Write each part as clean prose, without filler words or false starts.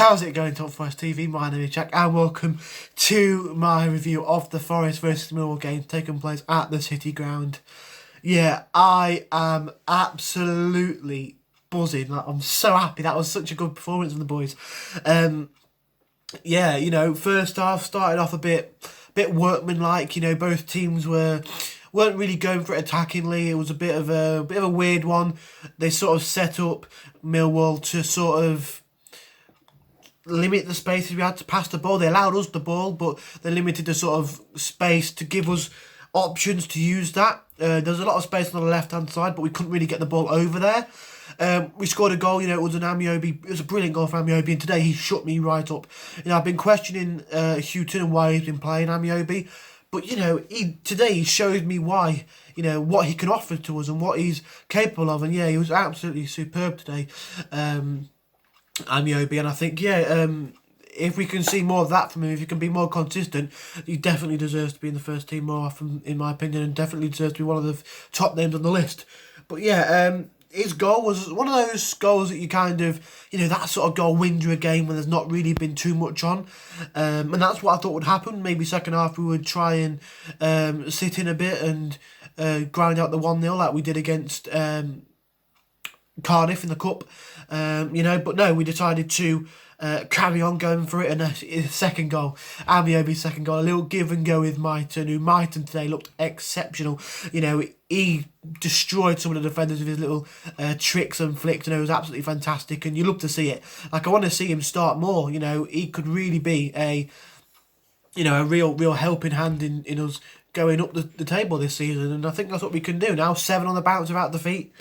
How's it going, Top Forest TV? My name is Jack and welcome to my review of the Forest versus Millwall game taking place at the City Ground. Yeah, I am absolutely buzzing. Like, I'm so happy. That was such a good performance from the boys. Yeah, you know, first half started off a bit workmanlike. You know, both teams weren't really going for it attackingly. It was a bit of a weird one. They sort of set up Millwall to sort of limit the spaces we had to pass the ball. They allowed us the ball, but they limited the sort of space to give us options to use that. There's a lot of space on the left-hand side, but we couldn't really get the ball over there. We scored a goal, you know, it was an Amiobi. It was a brilliant goal for Amiobi, and today he shut me right up. You know, I've been questioning Houghton and why he's been playing Amiobi, but, you know, today he showed me why, you know, what he can offer to us and what he's capable of, and yeah, he was absolutely superb today. Amiobi, and I think, yeah, if we can see more of that from him, if he can be more consistent, he definitely deserves to be in the first team more often, in my opinion, and definitely deserves to be one of the top names on the list. But yeah, his goal was one of those goals that you kind of, you know, that sort of goal wins you a game when there's not really been too much on. And that's what I thought would happen. Maybe second half we would try and sit in a bit and grind out the 1-0 like we did against Cardiff in the Cup. You know, but no, we decided to carry on going for it, and his second goal, Amiobi's second goal, a little give and go with Myton, who Myton today looked exceptional. You know, he destroyed some of the defenders with his little tricks and flicks, and it was absolutely fantastic, and you love to see it. Like, I want to see him start more. You know, he could really be a real helping hand in us going up the table this season, and I think that's what we can do now. 7 on the bounce without defeat.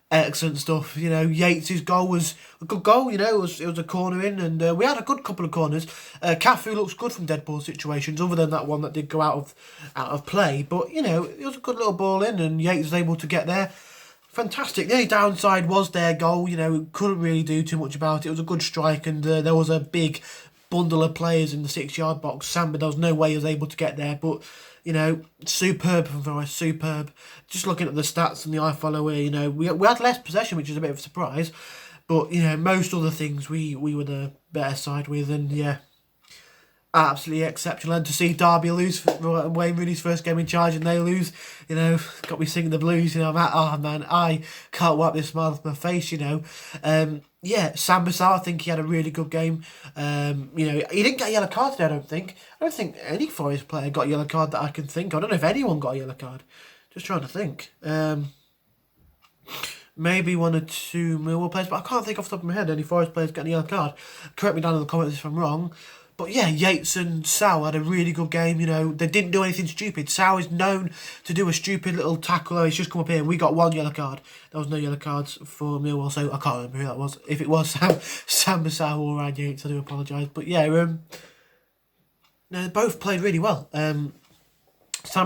Excellent stuff. You know, Yates' goal was a good goal. You know, it was a corner in, and we had a good couple of corners. Cafu looks good from dead ball situations, other than that one that did go out of play. But, you know, it was a good little ball in, and Yates was able to get there. Fantastic. The only downside was their goal. You know, couldn't really do too much about it. It was a good strike, and there was a big bundle of players in the 6-yard box. Samba, there was no way he was able to get there, but, you know, superb from Forest, superb. Just looking at the stats and the iFollow here, you know, we had less possession, which is a bit of a surprise, but, you know, most other things we were the better side with, and yeah, absolutely exceptional. And to see Derby lose for Wayne Rooney's first game in charge and they lose, you know, got me singing the blues, you know. Oh man, I can't wipe this smile off my face, you know. Yeah, Samba, I think he had a really good game. You know, he didn't get a yellow card today, I don't think. I don't think any Forest player got a yellow card that I can think of. I don't know if anyone got a yellow card. Just trying to think. Maybe 1 or 2 Millwall players, but I can't think off the top of my head any Forest players getting a yellow card. Correct me down in the comments if I'm wrong. But yeah, Yates and Sal had a really good game. You know, they didn't do anything stupid. Sal is known to do a stupid little tackle. He's just come up here and we got 1 yellow card. There was no yellow cards for Millwall, so I can't remember who that was. If it was Sam Basal or Ryan Yates, I do apologise. But yeah, no, they both played really well. Sam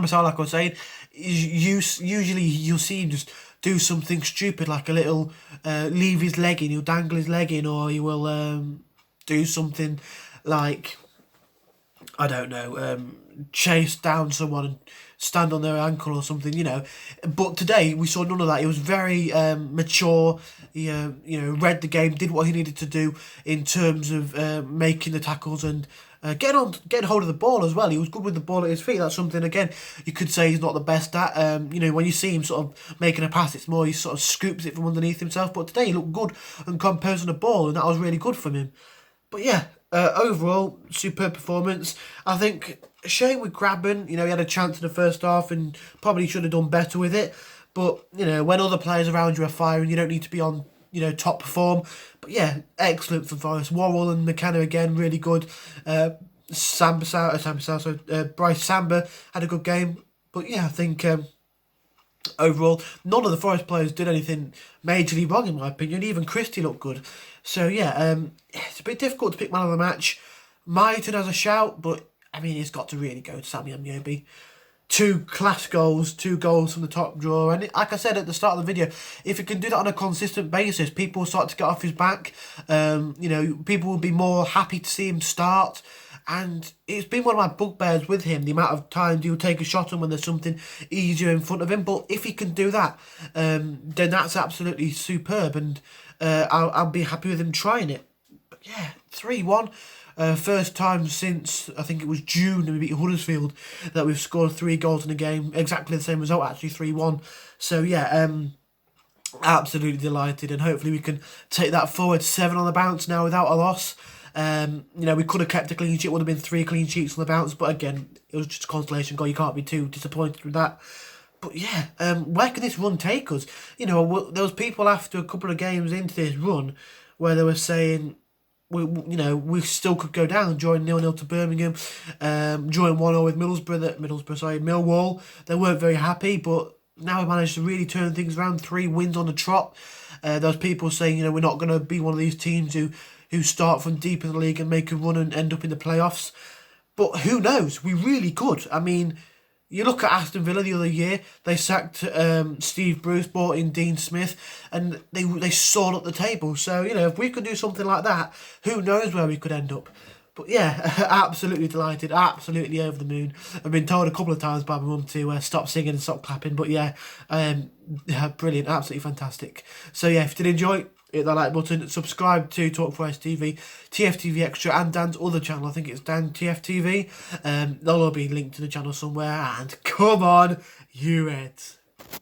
Basal, like I was saying, usually you'll see him just do something stupid, like a little leave his leg in, he'll dangle his leg in, or he will do something like, I don't know, chase down someone and stand on their ankle or something, you know. But today we saw none of that. He was very mature. He, you know, read the game, did what he needed to do in terms of making the tackles and getting hold of the ball as well. He was good with the ball at his feet. That's something, again, you could say he's not the best at. You know, when you see him sort of making a pass, it's more he sort of scoops it from underneath himself. But today he looked good and composed on the ball, and that was really good from him. But yeah, overall, superb performance. I think a shame with Grabban. You know, he had a chance in the first half and probably should have done better with it. But, you know, when other players around you are firing, you don't need to be on, you know, top perform. But yeah, excellent for Forest. Worrell and McKenna again, really good. Bryce Samba had a good game. But yeah, I think overall, none of the Forest players did anything majorly wrong, in my opinion. Even Christie looked good. So yeah, it's a bit difficult to pick man of the match. Myton has a shout, but I mean, it's got to really go to Sammy Amiobi. 2 class goals, 2 goals from the top drawer, and like I said at the start of the video, if he can do that on a consistent basis, people will start to get off his back. You know, people will be more happy to see him start. And it's been one of my bugbears with him, the amount of times he'll take a shot on when there's something easier in front of him. But if he can do that, then that's absolutely superb, and I'll be happy with him trying it. yeah, 3-1. First time since, I think it was June, and we beat Huddersfield, that we've scored 3 goals in a game. Exactly the same result, actually, 3-1. So, yeah, absolutely delighted, and hopefully we can take that forward. 7 on the bounce now without a loss. We could have kept a clean sheet. It would have been 3 clean sheets on the bounce, but again, it was just a consolation goal. You can't be too disappointed with that. But yeah, where can this run take us? There was people after a couple of games into this run where they were saying, we still could go down, drawing 0-0 to Birmingham, drawing 1-0 with Millwall. They weren't very happy, but now we managed to really turn things around. 3 wins on the trot. There was people saying, we're not going to be one of these teams who start from deep in the league and make a run and end up in the playoffs. But who knows? We really could. I mean, you look at Aston Villa the other year, they sacked Steve Bruce, brought in Dean Smith, and they soared up the table. So, if we could do something like that, who knows where we could end up. But yeah, absolutely delighted, absolutely over the moon. I've been told a couple of times by my mum to stop singing and stop clapping, but yeah, brilliant, absolutely fantastic. So yeah, if you did enjoy, hit that like button, subscribe to Talk Forest TV, TFTV Extra, and Dan's other channel. I think it's Dan TFTV. They'll all be linked to the channel somewhere. And come on, you Reds.